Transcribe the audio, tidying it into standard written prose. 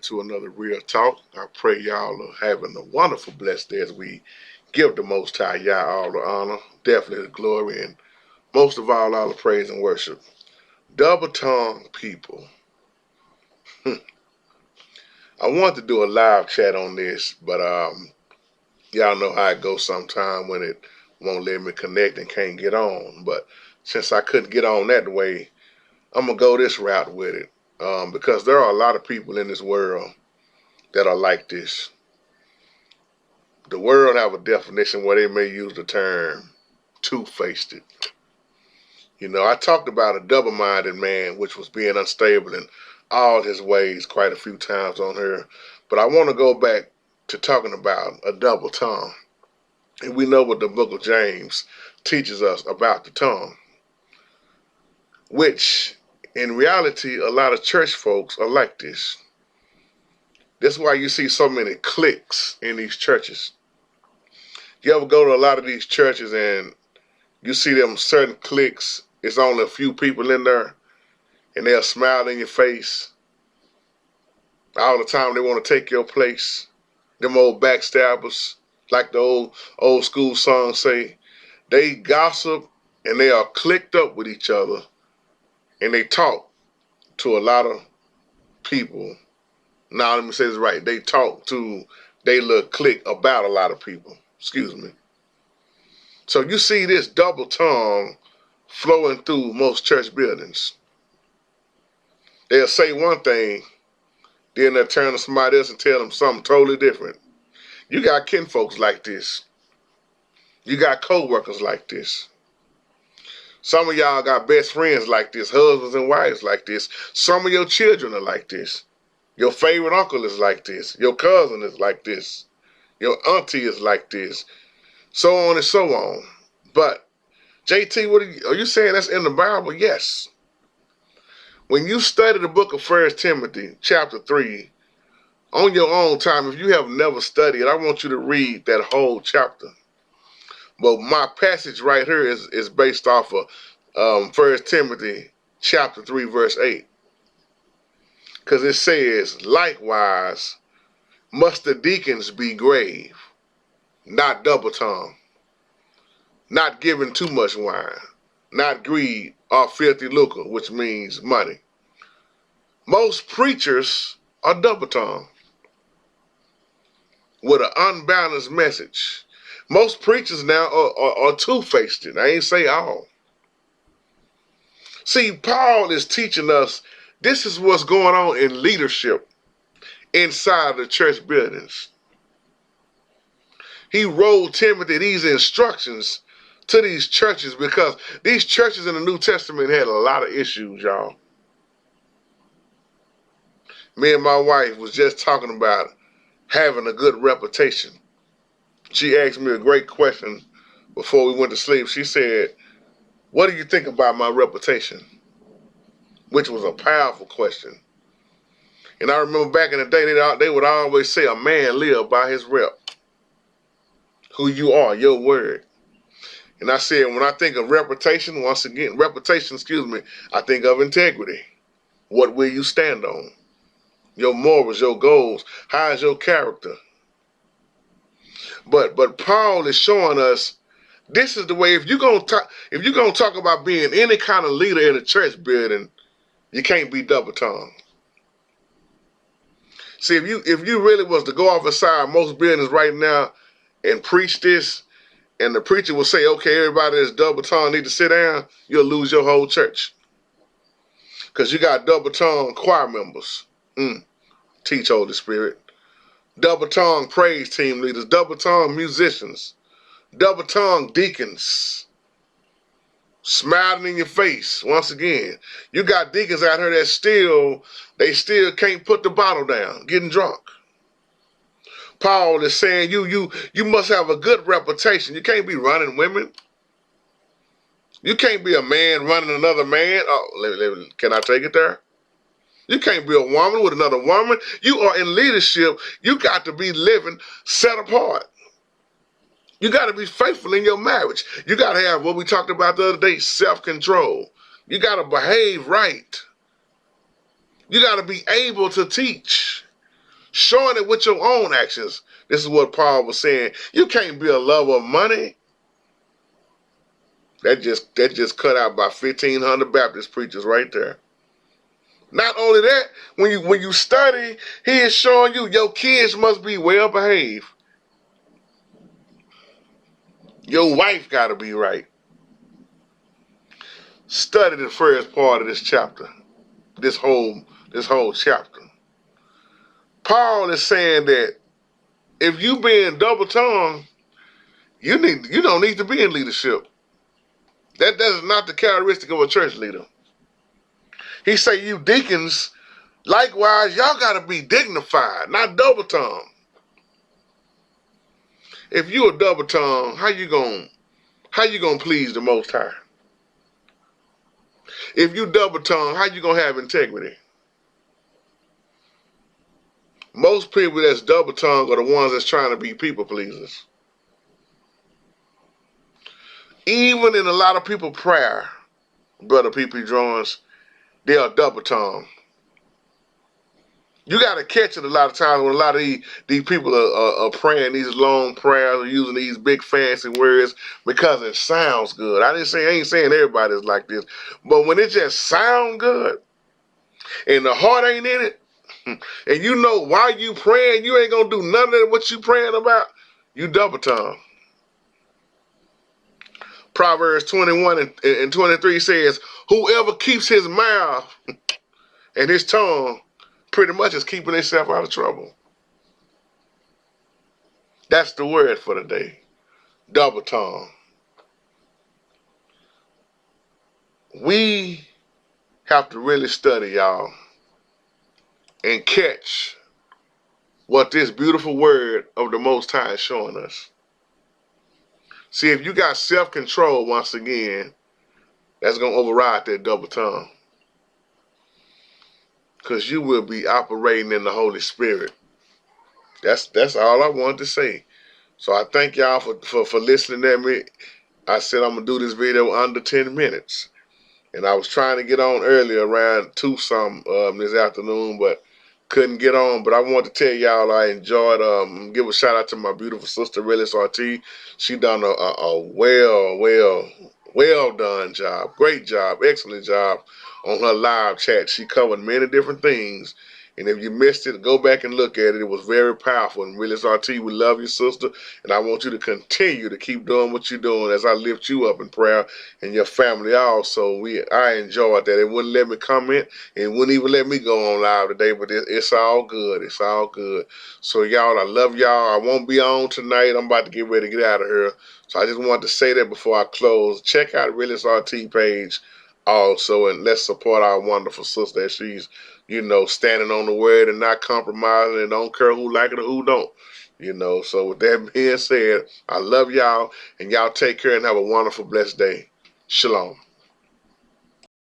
to another Real Talk. I pray y'all are having a wonderful, blessed day as we give the Most High Yah all the honor, definitely the glory, and most of all the praise and worship. Double tongue people. I want to do a live chat on this, but y'all know how it goes sometime when it won't let me connect and can't get on. But since I couldn't get on that way, I'm gonna go this route with it. Because there are a lot of people in this world that are like this. The world have a definition where they may use the term two-faced. You know, I talked about a double-minded man, which was being unstable in all his ways quite a few times on here. But I want to go back to talking about a double tongue. And we know what the book of James teaches us about the tongue, which in reality, a lot of church folks are like this. That's why you see so many cliques in these churches. You ever go to a lot of these churches and you see them certain cliques, it's only a few people in there, and they'll smile in your face. All the time they want to take your place. Them old backstabbers, like the old school song say, they gossip and they are clicked up with each other, and they talk to a lot of people. Now let me say this right. They talk to they little clique about a lot of people. Excuse me. So you see this double tongue flowing through most church buildings. They'll say one thing, then they'll turn to somebody else and tell them something totally different. You got kinfolks like this. You got co-workers like this. Some of y'all got best friends like this, husbands and wives like this. Some of your children are like this. Your favorite uncle is like this. Your cousin is like this. Your auntie is like this. So on and so on. But JT, are you saying that's in the Bible? Yes. When you study the book of 1 Timothy, chapter 3, on your own time, if you have never studied, I want you to read that whole chapter. But my passage right here is based off of 1 Timothy, chapter 3, verse 8. Because it says, likewise, must the deacons be grave, not double-tongued, not giving too much wine, not greed or filthy lucre, which means money. Most preachers are double-tongued with an unbalanced message. Most preachers now are two-faced. I ain't say all. See, Paul is teaching us this is what's going on in leadership inside the church buildings. He wrote Timothy these instructions to these churches because these churches in the New Testament had a lot of issues, y'all. Me and my wife was just talking about having a good reputation. She asked me a great question before we went to sleep. She said, what do you think about my reputation? Which was a powerful question. And I remember back in the day, they would always say a man live by his rep. Who you are, your word. And I said, when I think of reputation, I think of integrity. What will you stand on? Your morals, your goals. How is your character? But Paul is showing us this is the way. If you're gonna talk about being any kind of leader in a church building, you can't be double-tongued. See, if you really was to go off inside most buildings right now and preach this, and the preacher will say, okay, everybody that's double-tongued need to sit down, you'll lose your whole church. Because you got double-tongued choir members. Teach, Holy Spirit. Double-tongued praise team leaders. Double-tongued musicians. Double-tongued deacons. Smiling in your face. Once again, you got deacons out here that still can't put the bottle down, getting drunk. Paul is saying you must have a good reputation. You can't be running women. You can't be a man running another man. Oh, can I take it there? You can't be a woman with another woman. You are in leadership. You got to be living set apart. You got to be faithful in your marriage. You got to have what we talked about the other day, self-control. You got to behave right. You got to be able to teach. showing it with your own actions. This is what Paul was saying. You can't be a lover of money. That just cut out by 1,500 Baptist preachers right there. Not only that, when you study, he is showing you your kids must be well behaved. Your wife got to be right. Study the first part of this chapter, this whole chapter. Paul is saying that if you being double-tongued, you don't need to be in leadership. That is not the characteristic of a church leader. He say you deacons, likewise, y'all gotta be dignified, not double-tongued. If you a double-tongued, how you gonna please the Most High? If you double-tongued, how you gonna have integrity? Most people that's double-tongued are the ones that's trying to be people pleasers. Even in a lot of people's prayer, Brother P.P. Jones, they are double-tongued. You got to catch it a lot of times when a lot of these people are praying these long prayers or using these big fancy words because it sounds good. I ain't saying everybody's like this, but when it just sound good and the heart ain't in it, and you know why you praying, you ain't gonna do none of what you praying about, you double-tongued. Proverbs 21 and 23 says, whoever keeps his mouth and his tongue pretty much is keeping himself out of trouble. That's the word for the day. Double-tongued. We have to really study, y'all, and catch what this beautiful word of the Most High is showing us. See, if you got self-control, once again, that's going to override that double-tongue. Because you will be operating in the Holy Spirit. That's all I wanted to say. So I thank y'all for listening to me. I said I'm going to do this video under 10 minutes. And I was trying to get on earlier around 2 something this afternoon, but couldn't get on. But I want to tell y'all I enjoyed, give a shout out to my beautiful sister, Realist RT. She done a well done job. Great job. Excellent job on her live chat. She covered many different things. And if you missed it, go back and look at it. It was very powerful. And Realist RT, we love you, sister. And I want you to continue to keep doing what you're doing as I lift you up in prayer and your family also. I enjoyed that. It wouldn't let me comment. It wouldn't even let me go on live today, but it's all good. It's all good. So, y'all, I love y'all. I won't be on tonight. I'm about to get ready to get out of here. So I just wanted to say that before I close. Check out Realist RT page also, and let's support our wonderful sister. She's, standing on the word and not compromising, and don't care who like it or who don't. So with that being said, I love y'all, and y'all take care and have a wonderful, blessed day. Shalom.